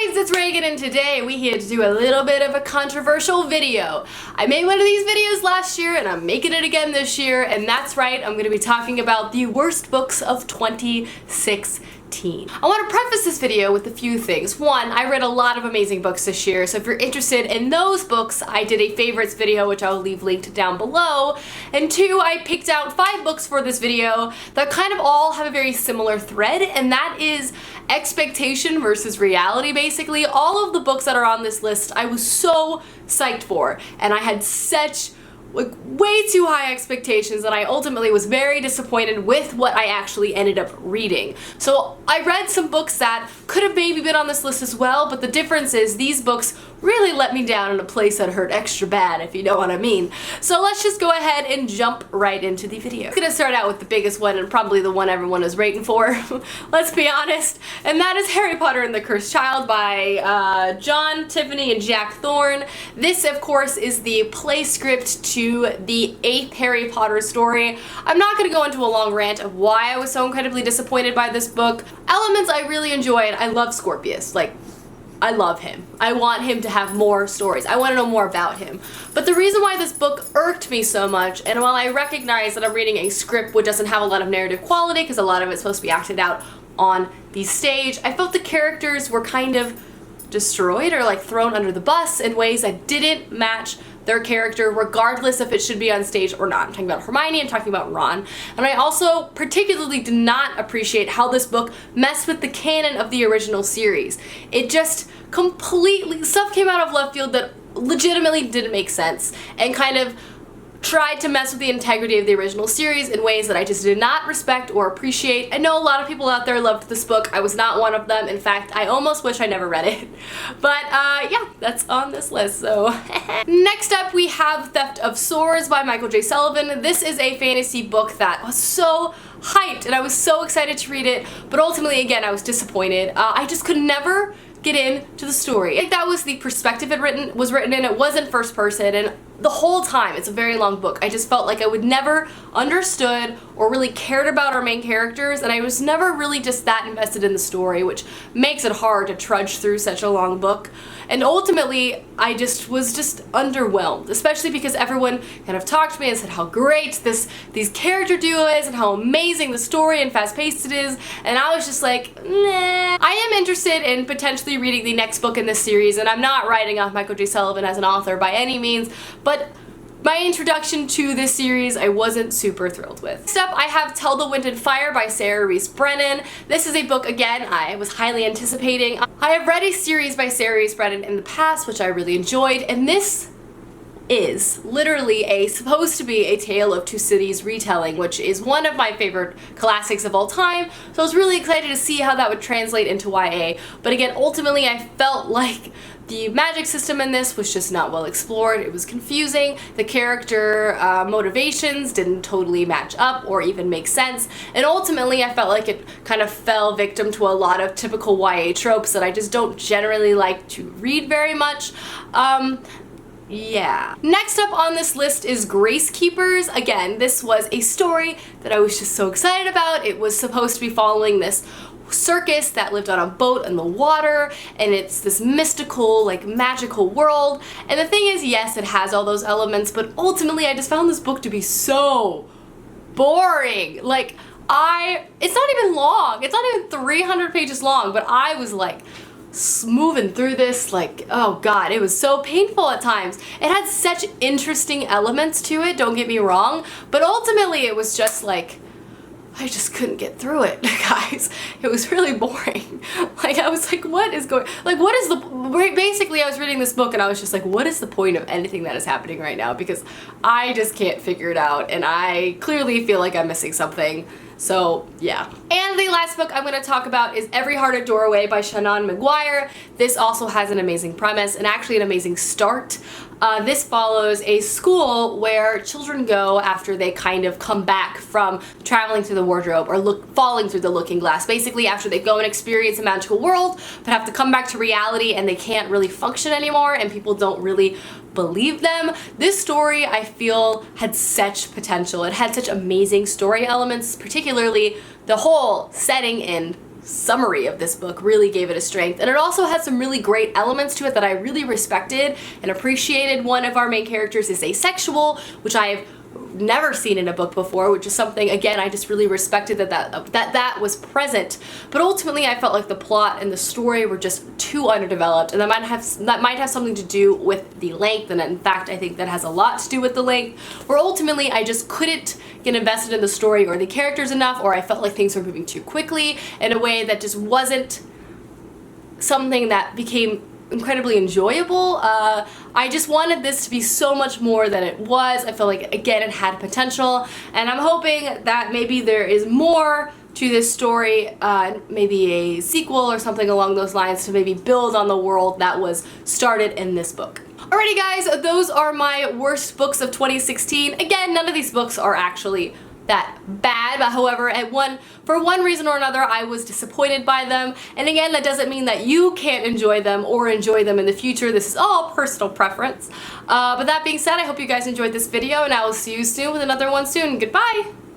guys, it's Reagan, and today we here to do a little bit of a controversial video. I made one of these videos last year and I'm making it again this year, and that's right, I'm going to be talking about the worst books of 2016. I want to preface this video with a few things. One, I read a lot of amazing books this year, so if you're interested in those books, I did a favorites video which I'll leave linked down below. And two, I picked out 5 books for this video that kind of all have a very similar thread, and that is expectation versus reality. Basically, all of the books that are on this list I was so psyched for, and I had such way too high expectations that I ultimately was very disappointed with what I actually ended up reading. So I read some books that could have maybe been on this list as well, but the difference is these books really let me down in a place that hurt extra bad, if you know what I mean. So let's just go ahead and jump right into the video. I'm gonna start out with the biggest one and probably the one everyone is rating for, let's be honest, and that is Harry Potter and the Cursed Child by John, Tiffany, and Jack Thorne. This, of course, is the play script to the 8th Harry Potter story. I'm not gonna go into a long rant of why I was so incredibly disappointed by this book. Elements I really enjoyed. I love Scorpius. I love him. I want him to have more stories. I want to know more about him. But the reason why this book irked me so much, and while I recognize that I'm reading a script which doesn't have a lot of narrative quality because a lot of it's supposed to be acted out on the stage, I felt the characters were kind of destroyed or like thrown under the bus in ways that didn't match their character, regardless if it should be on stage or not. I'm talking about Hermione, I'm talking about Ron. And I also particularly did not appreciate how this book messed with the canon of the original series. It just completely, stuff came out of left field that legitimately didn't make sense and kind of tried to mess with the integrity of the original series in ways that I just did not respect or appreciate. I know a lot of people out there loved this book. I was not one of them. In fact, I almost wish I never read it. But yeah, that's on this list, so. Next up, we have Theft of Swords by Michael J. Sullivan. This is a fantasy book that was so hyped and I was so excited to read it, but ultimately, again, I was disappointed. I just could never get into the story. I think that was the perspective it was written in. It wasn't first person, and the whole time, it's a very long book, I just felt like I would never understood or really cared about our main characters, and I was never really just that invested in the story, which makes it hard to trudge through such a long book. And ultimately, I was just underwhelmed, especially because everyone kind of talked to me and said how great these character duo is and how amazing the story and fast-paced it is, and I was just like, nah. I am interested in potentially reading the next book in this series, and I'm not writing off Michael J. Sullivan as an author by any means, but my introduction to this series I wasn't super thrilled with. Next up, I have Tell the Wind and Fire by Rees Brennan. This is a book, again, I was highly anticipating. I have read a series by Rees Brennan in the past, which I really enjoyed, and this is literally supposed to be a Tale of Two Cities retelling, which is one of my favorite classics of all time, so I was really excited to see how that would translate into YA. But again, ultimately I felt like the magic system in this was just not well explored. It was confusing. The character motivations didn't totally match up or even make sense. And ultimately, I felt like it kind of fell victim to a lot of typical YA tropes that I just don't generally like to read very much. Yeah. Next up on this list is Grace Keepers. Again, this was a story that I was just so excited about. It was supposed to be following this circus that lived on a boat in the water, and it's this mystical, like, magical world. And the thing is, yes, it has all those elements, but ultimately I just found this book to be so boring. Like, it's not even long. It's not even 300 pages long, but I was like moving through this like, oh god, it was so painful at times. It had such interesting elements to it, don't get me wrong, but ultimately it was just like, I just couldn't get through it, guys. It was really boring. Like, I was like, what is going, like, what is basically I was reading this book and I was just like, what is the point of anything that is happening right now? Because I just can't figure it out, and I clearly feel like I'm missing something. So, yeah. And the last book I'm going to talk about is Every Heart a Doorway by Seanan Mcguire. This also has an amazing premise and actually an amazing start. This follows a school where children go after they kind of come back from traveling through the wardrobe or falling through the looking glass. Basically, after they go and experience a magical world, but have to come back to reality and they can't really function anymore and people don't really believe them. This story, I feel, had such potential. It had such amazing story elements, particularly the whole setting in summary of this book really gave it a strength. And it also had some really great elements to it that I really respected and appreciated. One of our main characters is asexual, which I have never seen in a book before, which is something, again, I just really respected that was present. But ultimately, I felt like the plot and the story were just too underdeveloped, and that might have something to do with the length, and in fact, I think that has a lot to do with the length, where ultimately I just couldn't get invested in the story or the characters enough, or I felt like things were moving too quickly in a way that just wasn't something that became incredibly enjoyable. I just wanted this to be so much more than it was. I felt like, again, it had potential, and I'm hoping that maybe there is more to this story, maybe a sequel or something along those lines to maybe build on the world that was started in this book. Alrighty guys, those are my worst books of 2016. Again, none of these books are actually that bad, but however, for one reason or another, I was disappointed by them. And again, that doesn't mean that you can't enjoy them or enjoy them in the future. This is all personal preference. But that being said, I hope you guys enjoyed this video, and I will see you soon with another one soon. Goodbye!